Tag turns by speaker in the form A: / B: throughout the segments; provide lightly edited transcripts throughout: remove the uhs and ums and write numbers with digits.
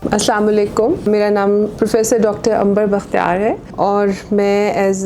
A: अस्सलाम वालेकुम। मेरा नाम प्रोफेसर डॉक्टर अंबर बख्तियार है और मैं as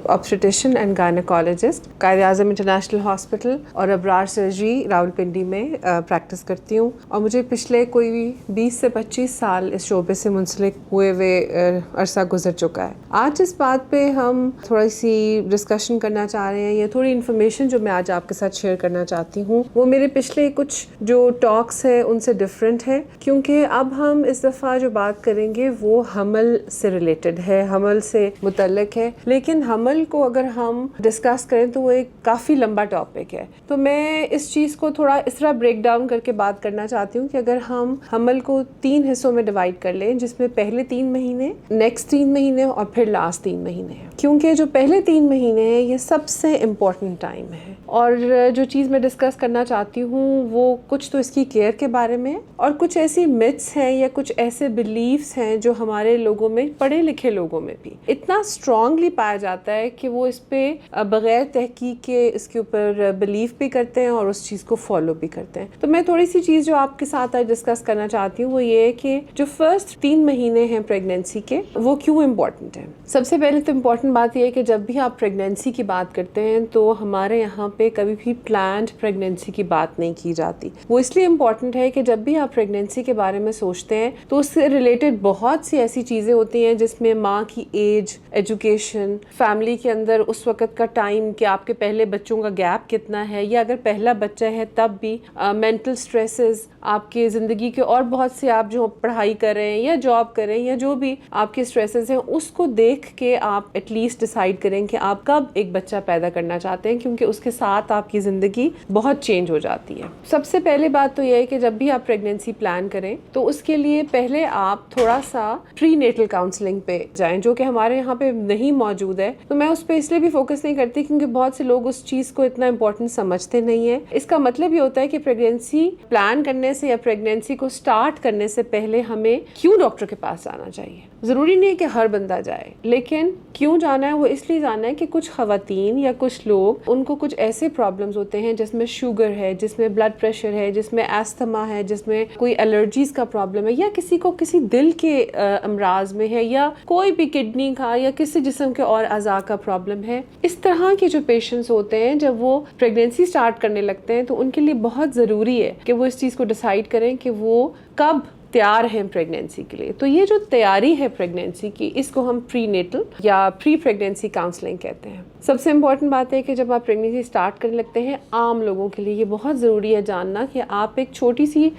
A: obstetrician and gynaecologist Quaid-e-Azam International Hospital और अबरार सर्जरी रावलपिंडी में प्रैक्टिस करती हूँ और मुझे पिछले कोई 20 से 25 साल इस शोबे से मुंसलिक हुए हुए अरसा गुजर चुका है। आज इस बात पे हम थोड़ी सी डिस्कशन करना चाह रहे हैं या थोड़ी इन्फॉर्मेशन जो मैं आज आपके साथ शेयर करना चाहती हूँ वो मेरे पिछले कुछ जो टॉक्स है उनसे डिफरेंट है, क्योंकि अब हम इस दफ़ा जो बात करेंगे वो हमल से रिलेटेड है, हमल से मुतल्लिक है। लेकिन हमल को अगर हम डिस्कस करें तो वो एक काफ़ी लंबा टॉपिक है, तो मैं इस चीज़ को थोड़ा इस तरह ब्रेक डाउन करके बात करना चाहती हूँ कि अगर हम हमल को 3 हिस्सों में डिवाइड कर लें, जिसमें पहले 3 महीने, नेक्स्ट 3 महीने और फिर लास्ट 3 महीने हैं, क्योंकि जो पहले 3 महीने हैं ये सबसे इम्पोर्टेंट टाइम है। और जो चीज़ मैं डिस्कस करना चाहती हूँ वो कुछ तो इसकी केयर के बारे में और कुछ ऐसी मिथ्स हैं या कुछ ऐसे बिलीव्स हैं जो हमारे लोगों में, पढ़े लिखे लोगों में भी इतना स्ट्रांगली पाया जाता है कि वो इस पे बगैर तहकीक के इसके ऊपर बिलीव भी करते हैं और उस चीज़ को फॉलो भी करते हैं। तो मैं थोड़ी सी चीज़ जो आपके साथ आज डिस्कस करना चाहती हूँ वो ये है कि जो फर्स्ट 3 महीने हैं प्रेगनेंसी के वो क्यों इम्पोर्टेंट है। सबसे पहले तो इम्पोर्टेंट बात यह है कि जब भी आप प्रेगनेंसी की बात करते हैं तो हमारे यहाँ पे कभी भी प्लान्ड प्रेगनेंसी की बात नहीं की जाती। वो इसलिए इम्पोर्टेंट है कि जब भी आप प्रेगनेंसी के बारे में सोचते हैं तो उससे रिलेटेड बहुत सी ऐसी चीज़ें होती हैं जिसमें माँ की एज, एजुकेशन, फैमिली के अंदर उस वक़्त का टाइम कि आपके पहले बच्चों का गैप कितना है, या अगर पहला बच्चा है तब भी मेंटल स्ट्रेसेस, आपके ज़िंदगी के और बहुत से, आप जो पढ़ाई कर रहे हैं या जॉब कर रहे हैं या जो भी आपके स्ट्रेसेस हैं, उसको देख के आप एटलीस्ट डिसाइड करें कि आप कब एक बच्चा पैदा करना चाहते हैं, क्योंकि उसके साथ आपकी ज़िंदगी बहुत चेंज हो जाती है। सबसे पहले बात तो यह है कि जब भी आप प्रेगनेंसी प्लान करें तो उसके लिए पहले आप थोड़ा सा प्री नेटल काउंसलिंग पे जाएं, जो कि हमारे यहाँ पे नहीं मौजूद है। तो मैं उस पर इसलिए भी फोकस नहीं करती क्योंकि बहुत से लोग उस चीज़ को इतना इम्पोर्टेंट समझते नहीं है। इसका मतलब ये होता है कि प्रेगनेंसी प्लान करने से या प्रेगनेंसी को स्टार्ट करने से पहले हमें क्यों डॉक्टर के पास जाना चाहिए। ज़रूरी नहीं है कि हर बंदा जाए, लेकिन क्यों जाना है वो इसलिए जाना है कि कुछ ख़वातीन या कुछ लोग, उनको कुछ ऐसे प्रॉब्लम्स होते हैं जिसमें शुगर है, जिसमें ब्लड प्रेशर है, जिसमें एस्थमा है, जिसमें कोई एलर्जीज़ का प्रॉब्लम है, या किसी को किसी दिल के अमराज में है, या कोई भी किडनी का या किसी जिस्म के और अज़ा का प्रॉब्लम है। इस तरह के जो पेशेंट्स होते हैं जब वो प्रेगनेंसी स्टार्ट करने लगते हैं तो उनके लिए बहुत ज़रूरी है कि वो इस चीज़ को डिसाइड करें कि वो कब तैयार हैं प्रेगनेंसी के लिए। तो ये जो तैयारी है प्रेगनेंसी की, इसको हम प्री नेटल या प्री प्रेगनेंसी काउंसलिंग कहते हैं। सबसे इम्पॉर्टेंट बात है कि जब आप प्रेगनेंसी स्टार्ट करने लगते हैं, आम लोगों के लिए ये बहुत ज़रूरी है जानना कि आप एक छोटी सी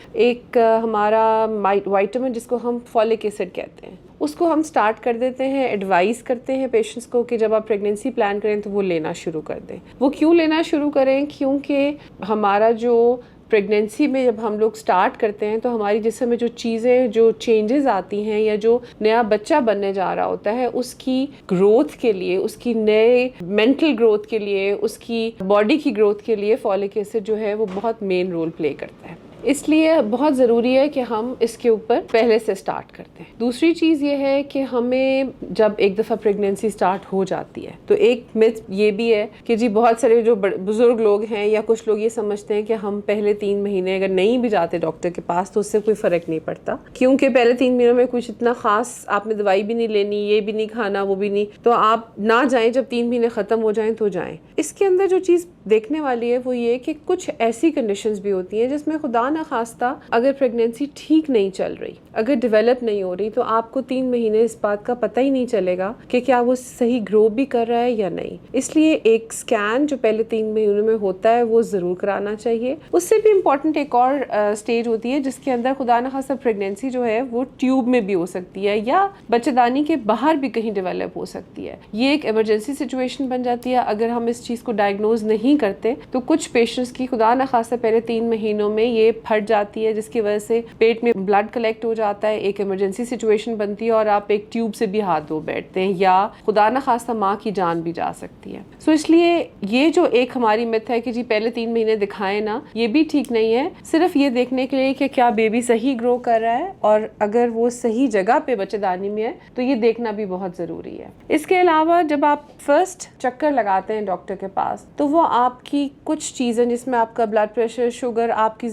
A: हमारा विटामिन जिसको हम फॉलिक एसिड कहते हैं, उसको हम स्टार्ट कर देते हैं, एडवाइस करते हैं पेशेंट्स को कि जब आप प्रेगनेंसी प्लान करें तो वो लेना शुरू कर दें। वो क्यों लेना शुरू करें? क्योंकि हमारा जो प्रेगनेंसी में जब हम लोग स्टार्ट करते हैं तो हमारी जिस्म में जो चीज़ें, जो चेंजेस आती हैं या जो नया बच्चा बनने जा रहा होता है, उसकी ग्रोथ के लिए, उसकी नए मेंटल ग्रोथ के लिए, उसकी बॉडी की ग्रोथ के लिए फॉलिक एसिड जो है वो बहुत मेन रोल प्ले करता है। इसलिए बहुत ज़रूरी है कि हम इसके ऊपर पहले से स्टार्ट करते हैं। दूसरी चीज़ ये है कि हमें जब एक दफ़ा प्रेगनेंसी स्टार्ट हो जाती है तो एक मिथ ये भी है कि जी बहुत सारे जो बुज़ुर्ग लोग हैं या कुछ लोग ये समझते हैं कि हम पहले 3 महीने अगर नहीं भी जाते डॉक्टर के पास तो उससे कोई फ़र्क नहीं पड़ता, क्योंकि पहले 3 महीनों में कुछ इतना ख़ास आपने दवाई भी नहीं लेनी, ये भी नहीं खाना, वो भी नहीं, तो आप ना जाएँ, जब 3 महीने ख़त्म हो जाएँ तो जाएँ। इसके अंदर जो चीज़ देखने वाली है वो ये कि कुछ ऐसी कंडीशंस भी होती हैं जिसमें खुदा ना खास्ता अगर प्रेगनेंसी ठीक नहीं चल रही, अगर डेवलप नहीं हो रही, तो आपको 3 महीने इस बात का पता ही नहीं चलेगा कि क्या वो सही ग्रो भी कर रहा है या नहीं। इसलिए एक स्कैन जो पहले 3 महीनों में होता है वो ज़रूर कराना चाहिए। उससे भी इम्पॉर्टेंट एक और स्टेज होती है जिसके अंदर खुदा ना खास्ता प्रेगनेंसी जो है वो ट्यूब में भी हो सकती है या बच्चेदानी के बाहर भी कहीं डेवलप हो सकती है। ये एक इमरजेंसी सिचुएशन बन जाती है अगर हम इस चीज़ को डायग्नोज नहीं करते। तो कुछ पेशेंट्स की खुदा ना खास्ता पहले 3 महीनों में ये फट जाती है, जिसकी वजह से पेट में ब्लड कलेक्ट हो जाता है, एक इमरजेंसी सिचुएशन बनती है और आप एक ट्यूब से भी हाथ धो बैठते हैं, या खुदा ना खास्ता माँ की जान भी जा सकती है। सो इसलिए ये जो एक हमारी मिथ है कि जी पहले 3 महीने दिखाएं ना, ये भी ठीक नहीं है। सिर्फ ये देखने के लिए कि क्या बेबी सही ग्रो कर रहा है और अगर वो सही जगह पे बच्चेदानी में है तो ये देखना भी बहुत ज़रूरी है। इसके अलावा जब आप फर्स्ट चक्कर लगाते हैं डॉक्टर के पास तो वो आपकी कुछ चीज़ें जिसमें आपका ब्लड प्रेशर, शुगर, आपकी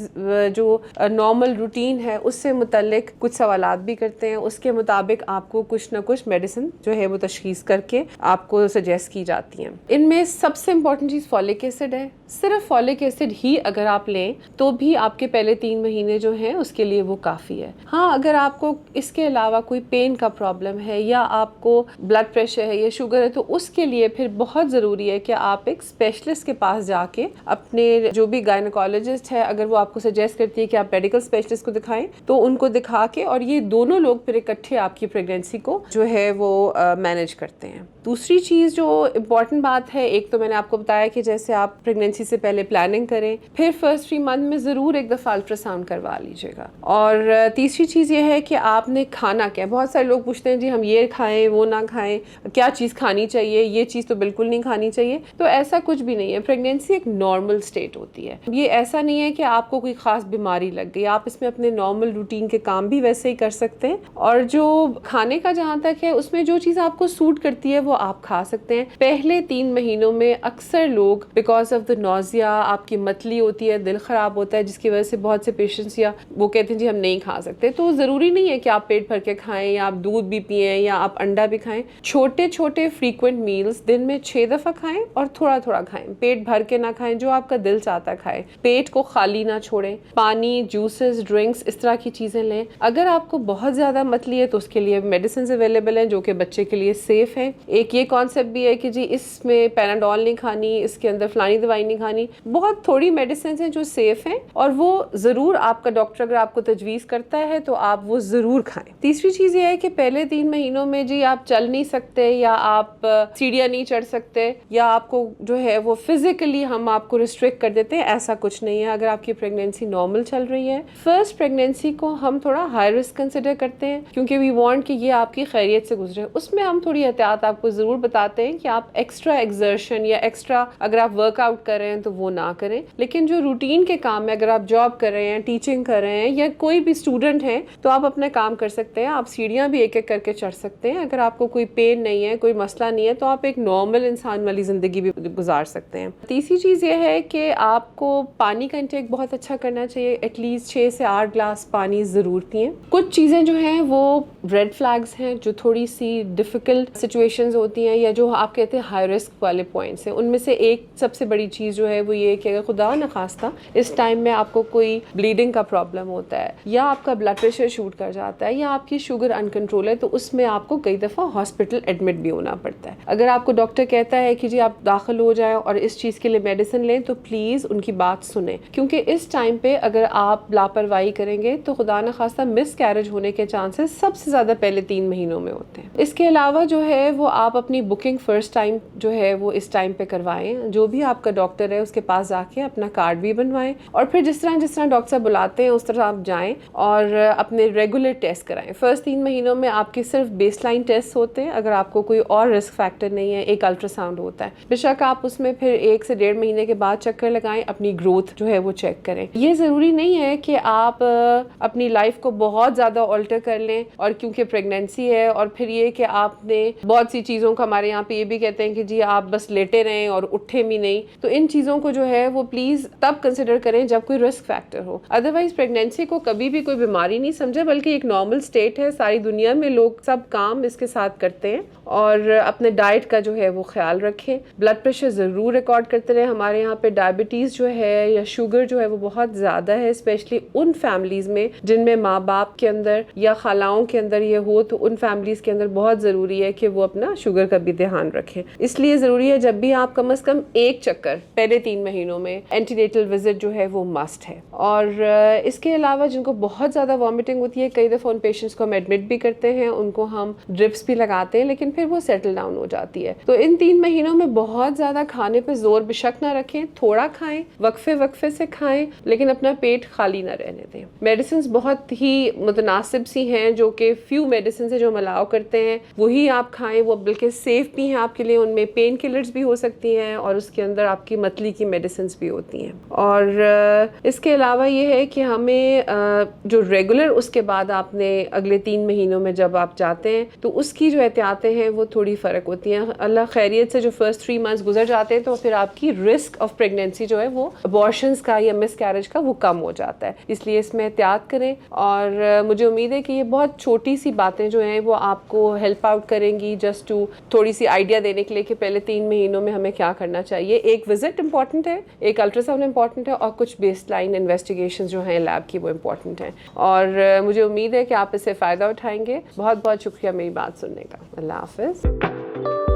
A: जो नॉर्मल रूटीन है उससे मुतल्लिक कुछ सवालात भी करते हैं। उसके मुताबिक आपको कुछ ना कुछ मेडिसिन जो है वो तशखीस करके आपको सजेस्ट की जाती हैं। इनमें सबसे इम्पॉर्टेंट चीज़ फॉलिक एसिड है। सिर्फ फॉलिक एसिड ही अगर आप लें तो भी आपके पहले 3 महीने जो हैं उसके लिए वो काफ़ी है। हाँ, अगर आपको इसके अलावा कोई पेन का प्रॉब्लम है या आपको ब्लड प्रेशर है या शुगर है तो उसके लिए फिर बहुत ज़रूरी है कि आप एक स्पेशलिस्ट के पास जाके अपने जो भी गायनेकोलॉजिस्ट है, अगर वो आपको सजेस्ट करती है कि आप मेडिकल स्पेशलिस्ट को दिखाएं तो उनको दिखा के, और ये दोनों लोग फिर इकट्ठे आपकी प्रेगनेंसी को जो है वो मैनेज करते हैं। दूसरी चीज़ जो इम्पॉर्टेंट बात है, एक तो मैंने आपको बताया कि जैसे आप प्रेगनेंसी से पहले प्लानिंग करें, फिर फर्स्ट 3 मंथ में ज़रूर एक दफ़ा अल्ट्रासाउंड करवा लीजिएगा। और तीसरी चीज़ ये है कि आपने खाना क्या, बहुत सारे लोग पूछते हैं जी हम ये खाएं वो ना खाएं, क्या चीज़ खानी चाहिए, ये चीज़ तो बिल्कुल नहीं खानी चाहिए। तो ऐसा कुछ भी नहीं है। प्रेगनेंसी एक नॉर्मल स्टेट होती है। ये ऐसा नहीं है कि आपको कोई ख़ास बीमारी लग गई, आप इसमें अपने नॉर्मल रूटीन के काम भी वैसे ही कर सकते हैं। और जो खाने का जहाँ तक है, उसमें जो चीज़ आपको सूट करती है वो आप खा सकते हैं। पहले 3 महीनों में अक्सर लोग बिकॉज ऑफ द नोजिया, आपकी मतली होती है, दिल ख़राब होता है, जिसकी वजह से बहुत से पेशेंट्स या वो कहते हैं जी हम नहीं खा सकते। तो ज़रूरी नहीं है कि आप पेट भर के खाएं या आप दूध भी पिएं या आप अंडा भी खाएं। छोटे छोटे फ्रीक्वेंट मील्स दिन में 6 दफ़ा खाएं और थोड़ा थोड़ा खाएं। पेट भर के ना खाएं, जो आपका दिल चाहता खाएं। पेट को खाली ना छोड़ें। पानी, जूसेस, ड्रिंक्स, इस तरह की चीज़ें लें। अगर आपको बहुत ज़्यादा मतली है तो उसके लिए मेडिसिन अवेलेबल हैं जो कि बच्चे के लिए सेफ़ हैं। एक ये कॉन्सेप्ट भी है कि जी इसमें पैराडोल नहीं खानी, इसके अंदर फलानी दवाई नहीं खानी। बहुत थोड़ी मेडिसिन हैं जो सेफ़ हैं और वो ज़रूर आपका डॉक्टर अगर आपको तजवीज़ करता है तो आप वो ज़रूर खाएं। तीसरी चीज़ ये है कि पहले 3 महीनों में जी आप चल नहीं सकते या आप सीढ़ियाँ नहीं चढ़ सकते या आपको जो है वो फिजिकली हम आपको रिस्ट्रिक्ट कर देते हैं, ऐसा कुछ नहीं है। अगर आपकी प्रेगनेंसी नॉर्मल चल रही है, फर्स्ट प्रेगनेंसी को हम थोड़ा हाई रिस्क कंसिडर करते हैं क्योंकि वी वांट कि ये आपकी खैरियत से गुजरे। उसमें हम थोड़ी एहतियात आपको ज़रूर बताते हैं कि आप एक्स्ट्रा एक्सर्शन या एक्स्ट्रा अगर आप वर्कआउट कर रहे हैं तो वो ना करें। लेकिन जो रूटीन के काम है, अगर आप जॉब कर रहे हैं, टीचिंग कर रहे हैं या कोई भी स्टूडेंट हैं तो आप अपना काम कर सकते हैं। आप सीढ़ियाँ भी एक एक करके चढ़ सकते हैं। अगर आपको कोई पेन नहीं है, कोई मसला नहीं है तो आप एक नॉर्मल इंसान वाली ज़िंदगी भी गुजार सकते हैं। तीसरी चीज़ ये है कि आपको पानी का इंटेक बहुत अच्छा करना चाहिए। एटलीस्ट 6 से 8 ग्लास पानी ज़रूर पिएं। कुछ चीज़ें जो हैं वो रेड फ्लैग्स हैं, जो थोड़ी सी डिफ़िकल्ट सिचुएशंस होती हैं या जो आप कहते हैं हाई रिस्क वाले पॉइंट्स हैं। उनमें से एक सबसे बड़ी चीज़ जो है वो ये कि अगर खुदा न खास्ता इस टाइम में आपको कोई ब्लीडिंग का प्रॉब्लम होता है या आपका ब्लड प्रेशर शूट कर जाता है या आपकी शुगर अनकंट्रोल है तो उसमें आपको कई दफ़ा हॉस्पिटल एडमिट भी होना पड़ता है। अगर आपको डॉक्टर कहता है कि जी आप दाखिल हो जाएं और इस चीज़ के लिए मेडिसिन लें तो प्लीज़ उनकी बात सुने, क्योंकि इस टाइम पे अगर आप लापरवाही करेंगे तो खुदा न खास्ता मिस कैरेज होने के चांसेस सबसे ज़्यादा पहले 3 महीनों में होते हैं। इसके अलावा जो है वो आप अपनी बुकिंग फर्स्ट टाइम जो है वो इस टाइम पे करवाएं। जो भी आपका डॉक्टर है उसके पास जाके अपना कार्ड भी बनवाएं और फिर जिस तरह डॉक्टर साहब बुलाते हैं उस तरह आप जाएं और अपने रेगुलर टेस्ट कराएं। फर्स्ट 3 महीनों में आपके सिर्फ बेसलाइन टेस्ट होते हैं। अगर आपको कोई और रिस्क फैक्टर नहीं है, एक अल्ट्रासाउंड होता है, बेशक आप उसमें फिर 1 से 1.5 महीने के बाद चक्कर लगाएं, अपनी ग्रोथ जो है वो चेक करें। ये ज़रूरी नहीं है कि आप अपनी लाइफ को बहुत ज़्यादा ऑल्टर कर लें और क्योंकि प्रेगनेंसी है और फिर ये कि आपने बहुत सी चीज़ों को, हमारे यहाँ पे ये भी कहते हैं कि जी आप बस लेटे रहें और उठे भी नहीं, तो इन चीज़ों को जो है वो प्लीज़ तब कंसिडर करें जब कोई रिस्क फैक्टर हो। अदरवाइज प्रेगनेंसी को कभी भी कोई बीमारी नहीं समझे, बल्कि एक नॉर्मल स्टेट है। सारी दुनिया में लोग सब काम इसके साथ करते हैं और अपने डाइट का जो है वो ख्याल रखें। ब्लड प्रेशर ज़रूर रिकॉर्ड करते रहें। हमारे यहाँ पे डायबिटीज़ जो है या शुगर जो है वो बहुत ज़्यादा है, स्पेशली उन फैमिलीज़ में जिनमें माँ बाप के अंदर या खालाओं के अंदर ये हो, तो उन फैमिलीज़ के अंदर बहुत ज़रूरी है कि वो अपना शुगर का भी ध्यान रखें। इसलिए ज़रूरी है जब भी आप कम से कम एक चक्कर पहले 3 महीनों में एंटीनेटल विजिट जो है वो मस्ट है। और इसके अलावा जिनको बहुत ज़्यादा वॉमिटिंग होती है, कई दफ़ा उन पेशेंट्स को हम एडमिट भी करते हैं, उनको हम ड्रिप्स भी लगाते हैं, लेकिन फिर वो सेटल डाउन हो जाती है। तो इन 3 महीनों में बहुत ज़्यादा खाने पे जोर बेशक ना रखें, थोड़ा खाएं, वक्फे से खाएं, लेकिन अपना पेट खाली ना रहने दें। मेडिसिन बहुत ही मुतनासिब सी हैं, जो कि फ्यू मेडिसिन है जो हम अलाउ करते हैं वही आप खाएं। वो बल्कि सेफ़ भी हैं आपके लिए। उनमें पेन किलर्स भी हो सकती हैं और उसके अंदर आपकी मतली की मेडिसिन भी होती हैं। और इसके अलावा ये है कि हमें जो रेगुलर उसके बाद आपने अगले 3 महीनों में जब आप जाते हैं तो उसकी जो एहतियातें हैं वो थोड़ी फ़र्क होती हैं। अल्लाह खैरियत से जो फर्स्ट 3 मंथ्स गुजर जाते हैं तो फिर आपकी रिस्क ऑफ प्रेगनेंसी जो है वो अबॉर्शंस का या मिसकैरेज का वो कम हो जाता है। इसलिए इसमें एहतियात करें और मुझे उम्मीद है कि ये बहुत छोटी सी बातें जो हैं वो आपको हेल्प आउट करेंगी, जस्ट टू थोड़ी सी आइडिया देने के लिए कि पहले 3 महीनों में हमें क्या करना चाहिए। एक विजिट इंपॉर्टेंट है, एक अल्ट्रासाउंड इंपॉर्टेंट है और कुछ बेसलाइन इन्वेस्टिगेशन जो हैं लैब की वो इंपॉर्टेंट हैं। और मुझे उम्मीद है कि आप इससे फ़ायदा उठाएंगे। बहुत बहुत शुक्रिया मेरी बात सुनने का। अल्लाह हाफ़िज़।